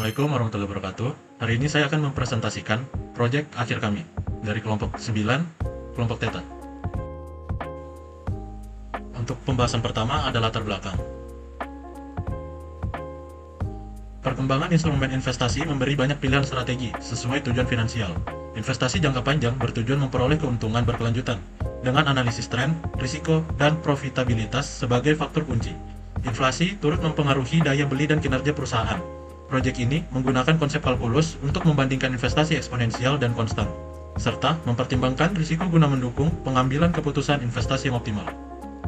Assalamualaikum warahmatullahi wabarakatuh. Hari ini saya akan mempresentasikan proyek akhir kami dari kelompok 9, kelompok Theta. Untuk pembahasan pertama ada latar belakang. Perkembangan instrumen investasi memberi banyak pilihan strategi sesuai tujuan finansial. Investasi jangka panjang bertujuan memperoleh keuntungan berkelanjutan dengan analisis tren, risiko, dan profitabilitas sebagai faktor kunci. Inflasi turut mempengaruhi daya beli dan kinerja perusahaan. Proyek ini menggunakan konsep kalkulus untuk membandingkan investasi eksponensial dan konstan, serta mempertimbangkan risiko guna mendukung pengambilan keputusan investasi yang optimal.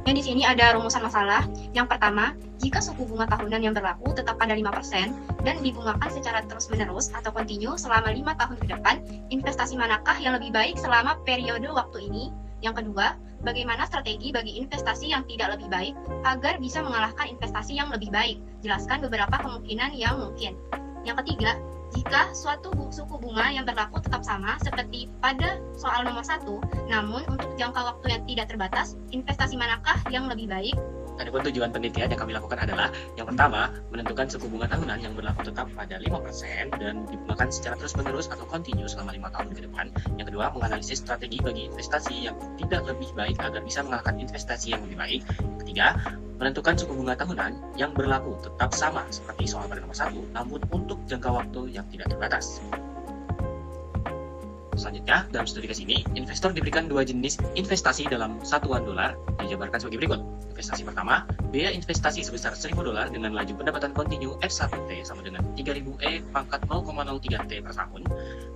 Di sini ada rumusan masalah. Yang pertama, jika suku bunga tahunan yang berlaku tetap pada 5% dan dibungakan secara terus-menerus atau kontinu selama 5 tahun ke depan, investasi manakah yang lebih baik selama periode waktu ini? Yang kedua, bagaimana strategi bagi investasi yang tidak lebih baik agar bisa mengalahkan investasi yang lebih baik? Jelaskan beberapa kemungkinan yang mungkin. Yang ketiga, jika suatu suku bunga yang berlaku tetap sama seperti pada soal nomor 1, namun untuk jangka waktu yang tidak terbatas, investasi manakah yang lebih baik? Adapun tujuan penelitian yang kami lakukan adalah yang pertama, menentukan suku bunga tahunan yang berlaku tetap pada 5% dan dibungakan secara terus-menerus atau kontinu selama 5 tahun ke depan. Yang kedua, menganalisis strategi bagi investasi yang tidak lebih baik agar bisa mengalahkan investasi yang lebih baik. Yang ketiga, menentukan suku bunga tahunan yang berlaku tetap sama seperti soal pada nomor 1, namun untuk jangka waktu yang tidak terbatas. Selanjutnya, dalam studi case ini, investor diberikan dua jenis investasi dalam satuan dolar, dijabarkan sebagai berikut. Investasi pertama, biaya investasi sebesar $1.000 dengan laju pendapatan kontinu F1T sama dengan 3000 E pangkat 0,03 T per tahun.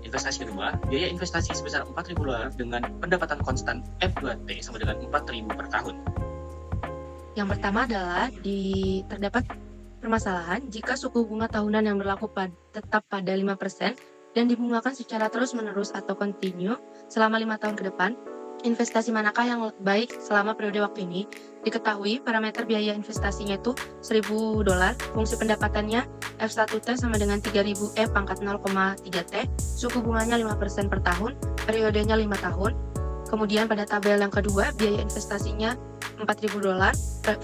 Investasi kedua, biaya investasi sebesar $4.000 dengan pendapatan konstan F2T sama dengan 4000 per tahun. Yang pertama adalah terdapat permasalahan jika suku bunga tahunan yang berlaku tetap pada 5% dan dibungakan secara terus-menerus atau kontinu selama 5 tahun ke depan, investasi manakah yang baik selama periode waktu ini? Diketahui parameter biaya investasinya itu $1.000, fungsi pendapatannya F1T sama dengan 3000 E pangkat 0,3 T, suku bunganya 5% per tahun, periodenya 5 tahun. Kemudian pada tabel yang kedua, biaya investasinya $4.000,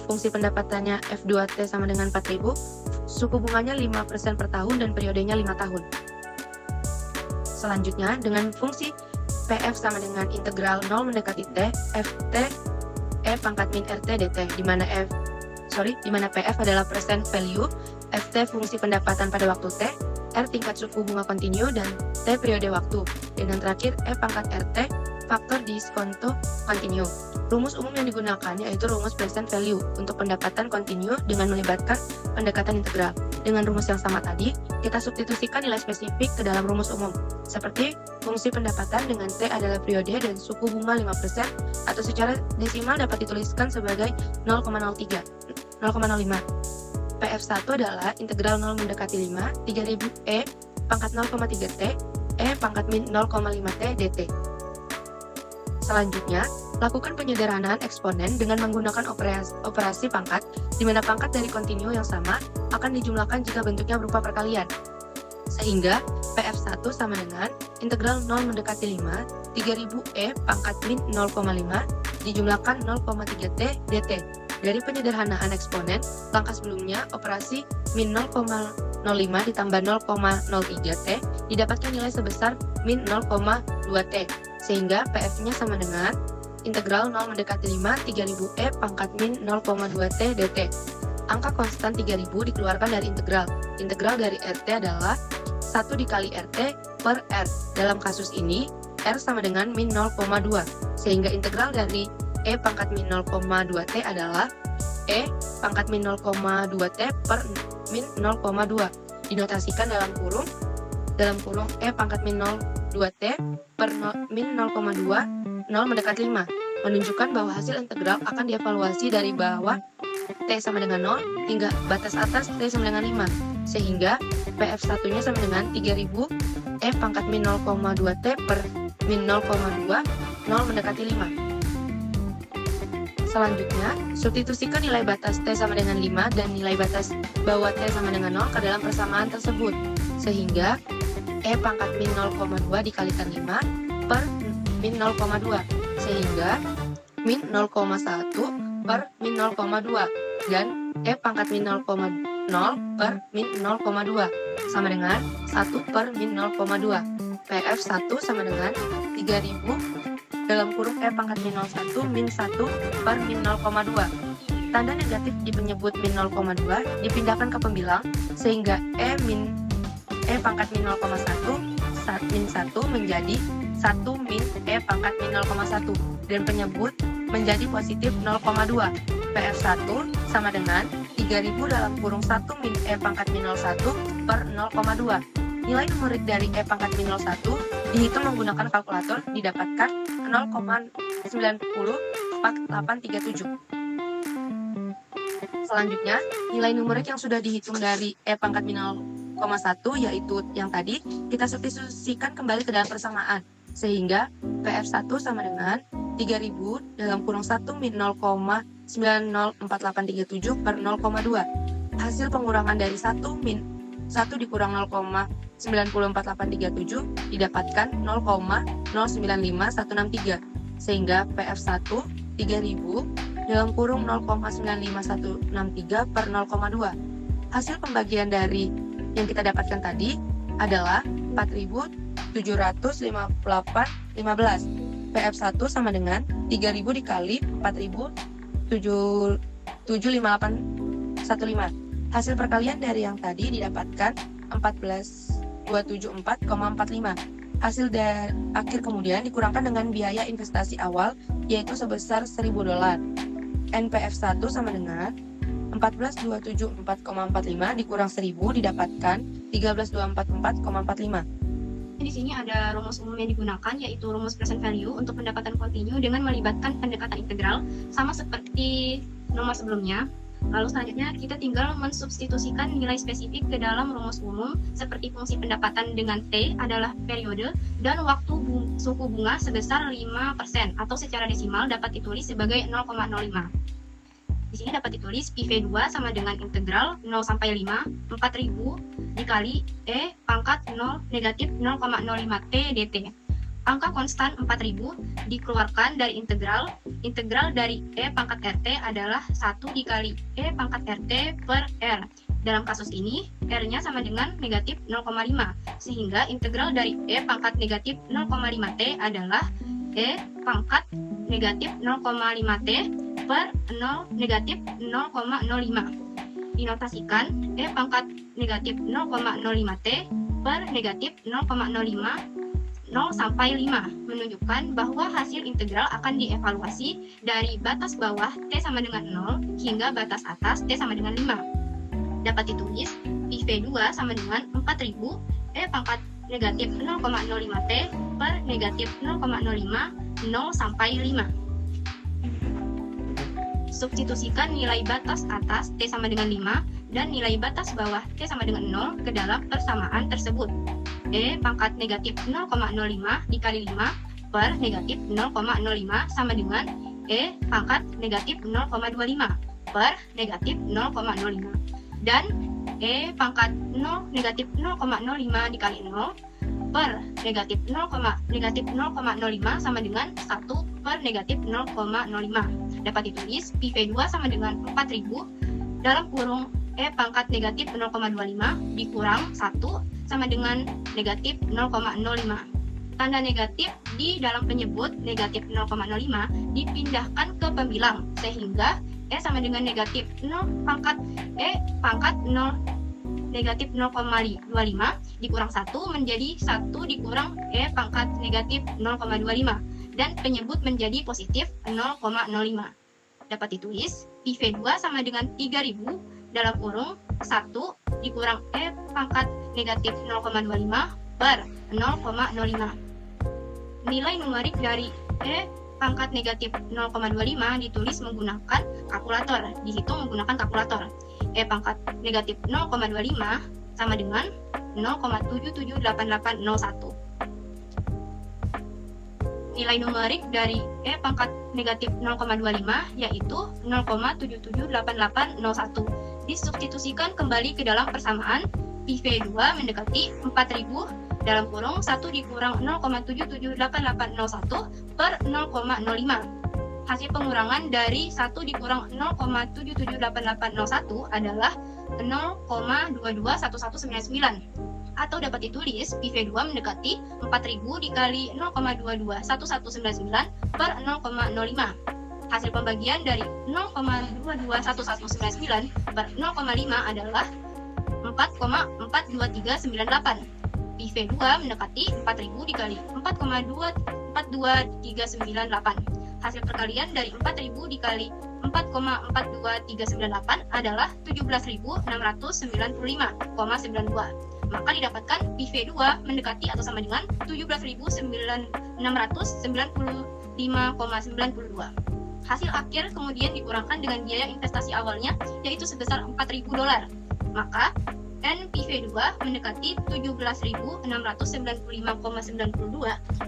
fungsi pendapatannya F2T sama dengan 4000, suku bunganya 5% per tahun dan periodenya 5 tahun. Selanjutnya, dengan fungsi PF sama dengan integral 0 mendekati T, FT E pangkat min RT dt, di mana PF adalah present value, FT fungsi pendapatan pada waktu T, R tingkat suku bunga kontinu, dan T periode waktu, dan terakhir E pangkat RT faktor diskonto kontinu. Rumus umum yang digunakan yaitu rumus present value untuk pendapatan kontinu dengan melibatkan pendekatan integral. Dengan rumus yang sama tadi, kita substitusikan nilai spesifik ke dalam rumus umum, seperti fungsi pendapatan dengan T adalah periode dan suku bunga 5%, atau secara desimal dapat dituliskan sebagai 0,05. PF1 adalah integral 0 mendekati 5, 3000 E pangkat 0,3 T, E pangkat min 0,5 T dt. Selanjutnya, lakukan penyederhanaan eksponen dengan menggunakan operasi pangkat, di mana pangkat dari kontinu yang sama akan dijumlahkan jika bentuknya berupa perkalian. Sehingga PF1 sama dengan integral 0 mendekati 5, 3000 E pangkat min 0,5 dijumlahkan 0,3 T dt. Dari penyederhanaan eksponen, langkah sebelumnya operasi min 0,05 ditambah 0,03 T didapatkan nilai sebesar min 0,2 T. Sehingga PF-nya sama dengan integral 0 mendekati 5, 3000 E pangkat min 0,2 T dt. Angka konstan 3000 dikeluarkan dari integral. Integral dari RT adalah 1 dikali RT per R. Dalam kasus ini, R sama dengan min 0,2. Sehingga integral dari E pangkat min 0,2 T adalah E pangkat min 0,2 T per min 0,2. Dinotasikan dalam kurung E pangkat min 0,2 T per min 0,2, 0 mendekati 5, menunjukkan bahwa hasil integral akan dievaluasi dari bawah T sama dengan 0 hingga batas atas T sama dengan 5, sehingga PF1-nya sama dengan 3000 E pangkat min 0,2 T per min 0,2, 0 mendekati 5. Selanjutnya, substitusikan nilai batas T sama dengan 5 dan nilai batas bawah T sama dengan 0 ke dalam persamaan tersebut, sehingga E pangkat min 0,2 dikalikan 5 per min 0,2, sehingga min 0,1 per min 0,2, dan E pangkat min 0,2 0 per min 0,2 sama dengan 1 per min 0,2. PF1 sama dengan 3000 dalam kurung E pangkat min 01 min 1 per min 0,2. Tanda negatif di penyebut min 0,2 dipindahkan ke pembilang sehingga E pangkat min 0,1 min 1 menjadi 1 min E pangkat min 0,1 dan penyebut menjadi positif 0,2. PF1 sama dengan 3000 dalam kurung 1 min E pangkat min 01 per 0,2. Nilai numerik dari E pangkat min 01 dihitung menggunakan kalkulator didapatkan 0,904837. Selanjutnya, nilai numerik yang sudah dihitung dari E pangkat min 0,1 yaitu yang tadi kita substitusikan kembali ke dalam persamaan sehingga PF1 sama dengan 3000 dalam kurung 1 min 0,904837 per 0,2. Hasil pengurangan dari 1 min 1 dikurang 0,904837 didapatkan 0,095163 sehingga PF1 3000 dalam kurung 0,95163 per 0,2. Hasil pembagian dari yang kita dapatkan tadi adalah 4.758,15. PF1 sama dengan 3.000 dikali 4.758,15. Hasil perkalian dari yang tadi didapatkan 14.274,45. Hasil dari akhir kemudian dikurangkan dengan biaya investasi awal yaitu sebesar $1.000. NPF1 sama dengan 14.274,45 dikurang 1.000 didapatkan 13.244,45. Di sini ada rumus umum yang digunakan yaitu rumus present value untuk pendapatan kontinu dengan melibatkan pendekatan integral sama seperti nomor sebelumnya. Lalu selanjutnya kita tinggal mensubstitusikan nilai spesifik ke dalam rumus umum seperti fungsi pendapatan dengan T adalah periode dan waktu suku bunga sebesar 5% atau secara desimal dapat ditulis sebagai 0,05. Di sini dapat ditulis PV2 sama dengan integral 0 sampai 5 4000 dikali E pangkat 0 negatif 0,05 T dt. Angka konstan 4000 dikeluarkan dari integral dari E pangkat RT adalah 1 dikali E pangkat RT per R. Dalam kasus ini, R-nya sama dengan negatif 0,5, sehingga integral dari E pangkat negatif 0,5T adalah E pangkat negatif 0,5T per 0 negatif 0,05. Dinotasikan E pangkat negatif 0,05T per negatif 0,05 0 sampai 5 menunjukkan bahwa hasil integral akan dievaluasi dari batas bawah T sama dengan 0 hingga batas atas T sama dengan 5. Dapat ditulis PV2 sama dengan 4000 E pangkat negatif 0,05T per negatif 0,05 0 sampai 5. Substitusikan nilai batas atas T sama dengan 5 dan nilai batas bawah T sama dengan 0 ke dalam persamaan tersebut. E pangkat negatif 0,05 dikali 5 per negatif 0,05 sama dengan E pangkat negatif 0,25 per negatif 0,05 dan E pangkat 0 negatif 0,05 dikali 0 per negatif 0,05 sama dengan 1 per negatif 0,05. Dapat ditulis PV2 sama dengan 4000 dalam kurung E pangkat negatif 0,25 dikurang 1 sama dengan negatif 0,05. Tanda negatif di dalam penyebut negatif 0,05 dipindahkan ke pembilang sehingga E sama dengan negatif 0 pangkat E pangkat 0 negatif 0,25 dikurang 1 menjadi 1 dikurang E pangkat negatif 0,25 dan penyebut menjadi positif 0,05. Dapat ditulis PV2 sama dengan 3000 dalam kurung 1 dikurang E pangkat negatif 0,25 per 0,05. Nilai numerik dari E pangkat negatif 0,25 ditulis menggunakan kalkulator, dihitung menggunakan kalkulator. E pangkat negatif 0,25 sama dengan 0,778801. Nilai numerik dari E pangkat negatif 0,25 yaitu 0,778801. Disubstitusikan kembali ke dalam persamaan PV2 mendekati 4000 dalam kurung 1 dikurang 0,778801 per 0,05. hasil pengurangan dari 1 dikurang 0,778801 adalah 0,221199. Atau dapat ditulis PV2 mendekati 4000 dikali 0,221199 per 0,05. Hasil pembagian dari 0,221199 per 0,5 adalah 4,42398. PV2 mendekati 4000 dikali 4,42398. Hasil perkalian dari 4000 dikali 4,42398 adalah 17.695,92. Maka didapatkan PV2 mendekati atau sama dengan 17.695,92. Hasil akhir kemudian dikurangkan dengan biaya investasi awalnya, yaitu sebesar $4.000. Maka NPV2 mendekati 17.695,92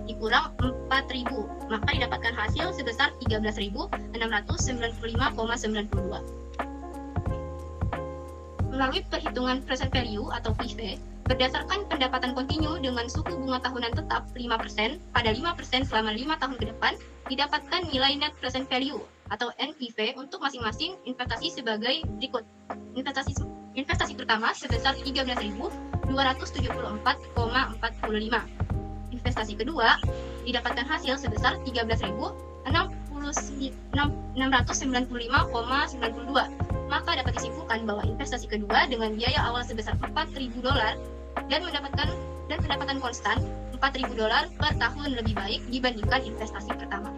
dikurang 4.000, maka didapatkan hasil sebesar 13.695,92. Melalui perhitungan present value atau PV, berdasarkan pendapatan kontinu dengan suku bunga tahunan tetap 5% pada 5% selama 5 tahun ke depan, didapatkan nilai net present value atau NPV untuk masing-masing investasi sebagai berikut. Investasi pertama sebesar 13.274,45. Investasi kedua didapatkan hasil sebesar 13.695,92. Maka dapat disimpulkan bahwa investasi kedua dengan biaya awal sebesar $4.000 dan pendapatan konstan $4.000 per tahun lebih baik dibandingkan investasi pertama.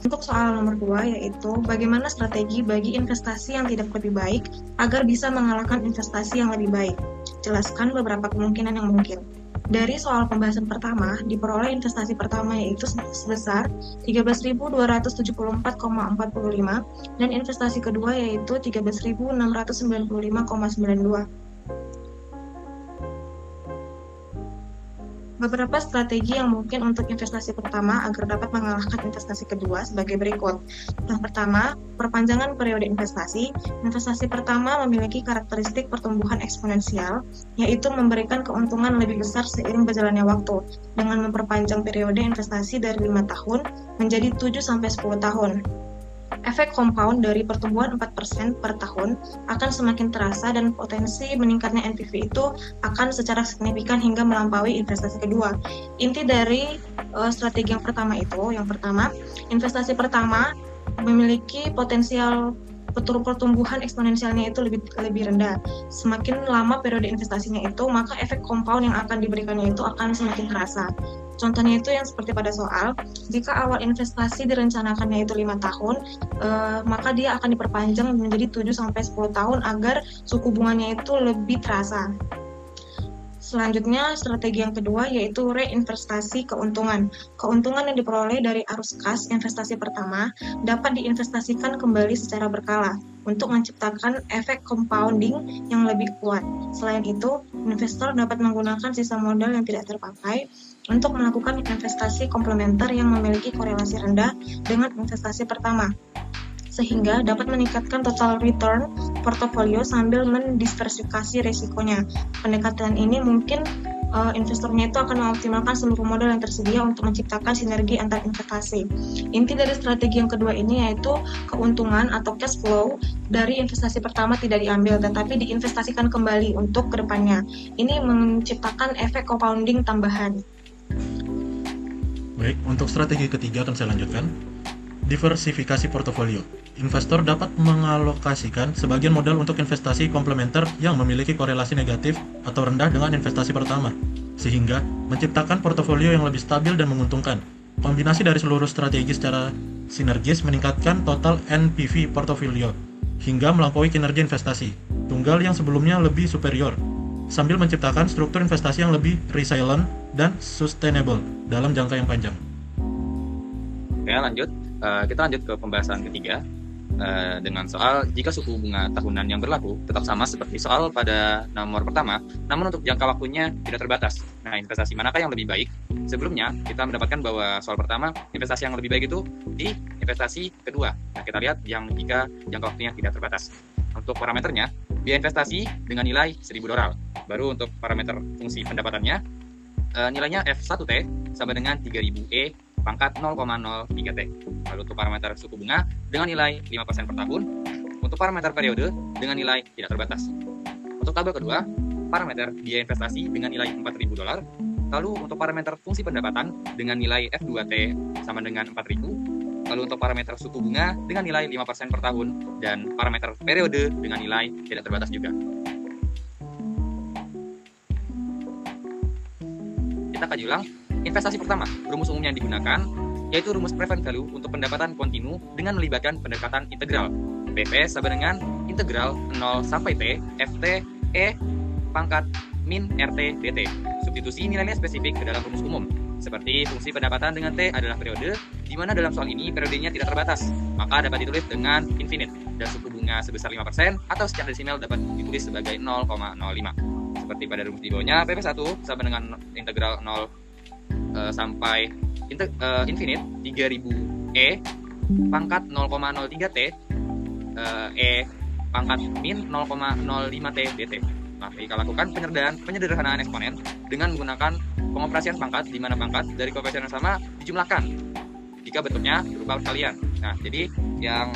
Untuk soal nomor 2, yaitu bagaimana strategi bagi investasi yang tidak lebih baik agar bisa mengalahkan investasi yang lebih baik. Jelaskan beberapa kemungkinan yang mungkin. Dari soal pembahasan pertama, diperoleh investasi pertama yaitu sebesar 13.274,45 dan investasi kedua yaitu 13.695,92. Beberapa strategi yang mungkin untuk investasi pertama agar dapat mengalahkan investasi kedua sebagai berikut. Yang pertama, perpanjangan periode investasi. Investasi pertama memiliki karakteristik pertumbuhan eksponensial, yaitu memberikan keuntungan lebih besar seiring berjalannya waktu, dengan memperpanjang periode investasi dari 5 tahun menjadi 7-10 tahun. Efek compound dari pertumbuhan 4% per tahun akan semakin terasa dan potensi meningkatnya NPV itu akan secara signifikan hingga melampaui investasi kedua. Inti dari strategi yang pertama itu, yang pertama, investasi pertama memiliki potensial pertumbuhan eksponensialnya itu lebih rendah. Semakin lama periode investasinya itu, maka efek compound yang akan diberikannya itu akan semakin terasa. Contohnya itu yang seperti pada soal, jika awal investasi direncanakannya itu 5 tahun, maka dia akan diperpanjang menjadi 7-10 tahun agar suku bunganya itu lebih terasa. Selanjutnya, strategi yang kedua yaitu reinvestasi keuntungan. Keuntungan yang diperoleh dari arus kas investasi pertama dapat diinvestasikan kembali secara berkala untuk menciptakan efek compounding yang lebih kuat. Selain itu, investor dapat menggunakan sisa modal yang tidak terpakai untuk melakukan investasi komplementer yang memiliki korelasi rendah dengan investasi pertama, sehingga dapat meningkatkan total return portofolio sambil mendiversifikasi risikonya. Pendekatan ini mungkin investornya itu akan mengoptimalkan seluruh modal yang tersedia untuk menciptakan sinergi antar investasi. Inti dari strategi yang kedua ini yaitu keuntungan atau cash flow dari investasi pertama tidak diambil, tetapi diinvestasikan kembali untuk kedepannya. Ini menciptakan efek compounding tambahan. Baik, untuk strategi ketiga akan saya lanjutkan. Diversifikasi portofolio. Investor dapat mengalokasikan sebagian modal untuk investasi komplementer yang memiliki korelasi negatif atau rendah dengan investasi pertama, sehingga menciptakan portofolio yang lebih stabil dan menguntungkan. Kombinasi dari seluruh strategi secara sinergis meningkatkan total NPV portofolio hingga melampaui kinerja investasi tunggal yang sebelumnya lebih superior, sambil menciptakan struktur investasi yang lebih resilient dan sustainable dalam jangka yang panjang. Oke, lanjut. Kita lanjut ke pembahasan ketiga dengan soal jika suku bunga tahunan yang berlaku tetap sama seperti soal pada nomor pertama, namun untuk jangka waktunya tidak terbatas. Nah, investasi manakah yang lebih baik? Sebelumnya, kita mendapatkan bahwa soal pertama, investasi yang lebih baik itu di investasi kedua. Nah, kita lihat yang jika jangka waktunya tidak terbatas. Untuk parameternya, biaya investasi dengan nilai $1.000. Baru untuk parameter fungsi pendapatannya, nilainya F1T sama dengan 3000E pangkat 0,03T. Lalu untuk parameter suku bunga dengan nilai 5% per tahun. Untuk parameter periode dengan nilai tidak terbatas. Untuk tabel kedua, parameter biaya investasi dengan nilai $4.000. Lalu untuk parameter fungsi pendapatan dengan nilai F2T sama dengan 4.000. Lalu untuk parameter suku bunga dengan nilai 5% per tahun, dan parameter periode dengan nilai tidak terbatas juga. Kita kaji ulang. Investasi pertama, rumus umum yang digunakan yaitu rumus present value untuk pendapatan kontinu dengan melibatkan pendekatan integral. PP sama dengan integral 0 sampai T FT E pangkat min RT dt. Substitusi nilai spesifik ke dalam rumus umum. Seperti fungsi pendapatan dengan T adalah periode, di mana dalam soal ini periodenya tidak terbatas, maka dapat ditulis dengan infinite, dan suku bunga sebesar 5% atau secara desimal dapat ditulis sebagai 0,05. Seperti pada rumus di bawahnya, PP1 sama dengan integral 0 sampai infinite 3000E pangkat 0,03T E pangkat min 0,05T dt. Nah, kita lakukan penyederhanaan eksponen dengan menggunakan pengoperasian pangkat, di mana pangkat dari koefisien yang sama dijumlahkan jika bentuknya berupa kalian. Nah, jadi yang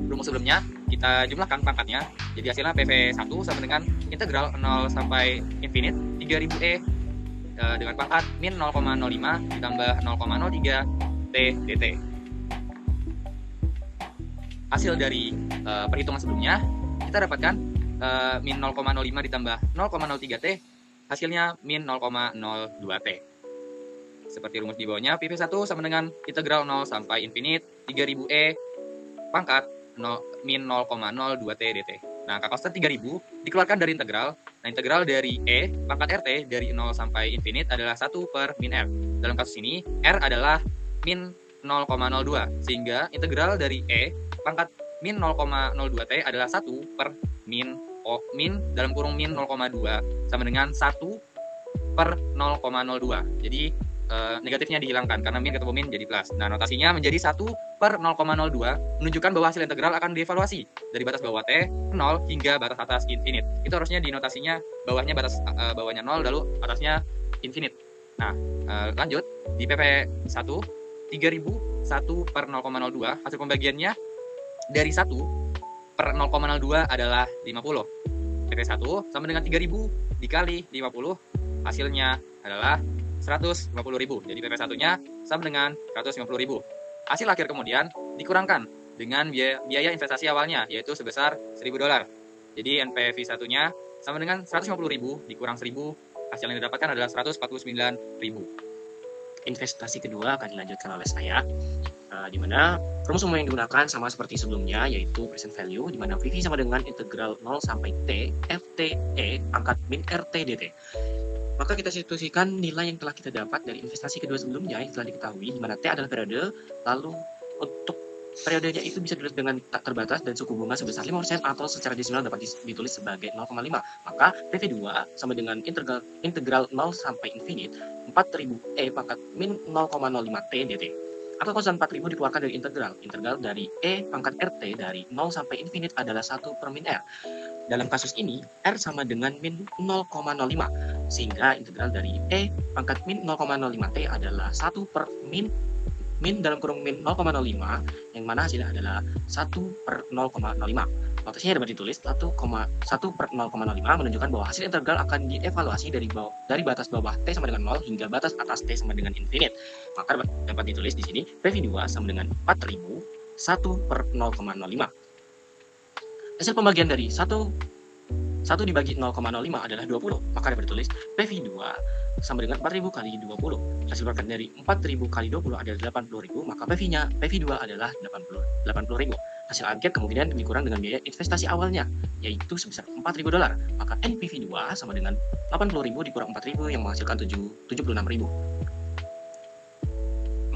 rumus sebelumnya kita jumlahkan pangkatnya, jadi hasilnya PV1 sama dengan integral 0 sampai infinite 3000E dengan pangkat min 0,05 ditambah 0,03 T dt. Hasil dari perhitungan sebelumnya kita dapatkan min 0,05 ditambah 0,03 T, hasilnya min 0,02 T. Seperti rumus di bawahnya, PP1 sama dengan integral 0 sampai infinite 3000E pangkat min 0,02 T dt. Nah, K konstan 3000 dikeluarkan dari integral. Nah, integral dari E pangkat RT dari 0 sampai infinite adalah 1 per min R. Dalam kasus ini, R adalah min 0,02, sehingga integral dari E pangkat min 0,02 T adalah 1 per min dalam kurung min 0,2 sama dengan 1 per 0,02. Jadi negatifnya dihilangkan karena min ketemu min jadi plus. Nah, notasinya menjadi 1 per 0,02 menunjukkan bahwa hasil integral akan dievaluasi dari batas bawah T 0 hingga batas atas infinite. Itu harusnya di notasinya bawahnya 0 lalu atasnya infinite. Nah, lanjut di PP 1 3000 1 per 0,02, hasil pembagiannya dari 1 per 0,02 adalah 50. PP1 sama dengan 3000 dikali 50, hasilnya adalah 150.000. Jadi PP1-nya sama dengan 150.000. Hasil akhir kemudian dikurangkan dengan biaya investasi awalnya, yaitu sebesar $1.000. Jadi NPV1-nya sama dengan 150.000 dikurang 1.000, hasil yang didapatkan adalah 149.000. Investasi kedua akan dilanjutkan oleh saya, di mana rumus umum yang digunakan sama seperti sebelumnya, yaitu present value, di mana PV sama dengan integral 0 sampai T FTE pangkat min RT dt. Maka kita substitusikan nilai yang telah kita dapat dari investasi kedua sebelumnya yang telah diketahui, di mana T adalah periode, lalu untuk periodenya itu bisa ditulis dengan tak terbatas dan suku bunga sebesar 5% atau secara desimal dapat ditulis sebagai 0,5. Maka PV2 sama dengan integral 0 sampai infinite 4000 E pangkat min 0,05 T dt. Atau konstan 4000 dikeluarkan dari integral dari E pangkat RT dari 0 sampai infinite adalah 1 per min R. Dalam kasus ini, R sama dengan min 0,05, sehingga integral dari E pangkat min 0,05 T adalah 1 per min dalam kurung min 0,05, yang mana hasilnya adalah 1 per 0,05. Notasinya dapat ditulis 1 per 0,05 menunjukkan bahwa hasil integral akan dievaluasi dari batas bawah T sama dengan 0 hingga batas atas T sama dengan infinite. Maka dapat ditulis di sini PV2 sama dengan 4000 1 per 0,05. Hasil pembagian dari 1 dibagi 0,05 adalah 20. Maka dapat ditulis PV2 sama dengan 4000 kali 20. Hasil pembagian dari 4000 kali 20 adalah 80.000, maka PV2 adalah 80.000. Hasil akhir kemungkinan dikurang dengan biaya investasi awalnya, yaitu sebesar $4.000. Maka NPV2 sama dengan 80.000 dikurang 4.000 yang menghasilkan 76.000.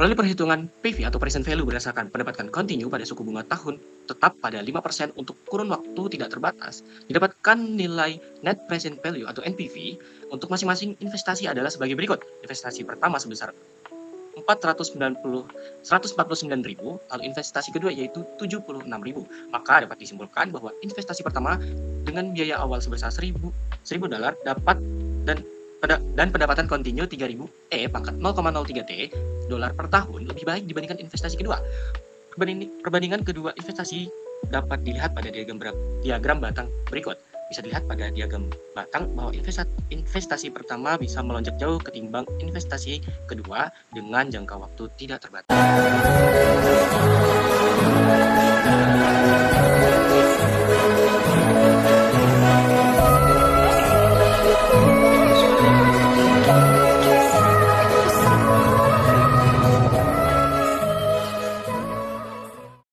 Melalui perhitungan PV atau present value berdasarkan pendapatan kontinu pada suku bunga tahun tetap pada 5% untuk kurun waktu tidak terbatas, didapatkan nilai net present value atau NPV untuk masing-masing investasi adalah sebagai berikut. Investasi pertama sebesar 149.000, lalu investasi kedua yaitu 76.000. Maka dapat disimpulkan bahwa investasi pertama dengan biaya awal sebesar $1.000 dapat dan Dan pendapatan kontinu 3000 pangkat 0,03 T dolar per tahun lebih baik dibandingkan investasi kedua. Perbandingan kedua investasi dapat dilihat pada diagram batang berikut. Bisa dilihat pada diagram batang bahwa investasi pertama bisa melonjak jauh ketimbang investasi kedua dengan jangka waktu tidak terbatas.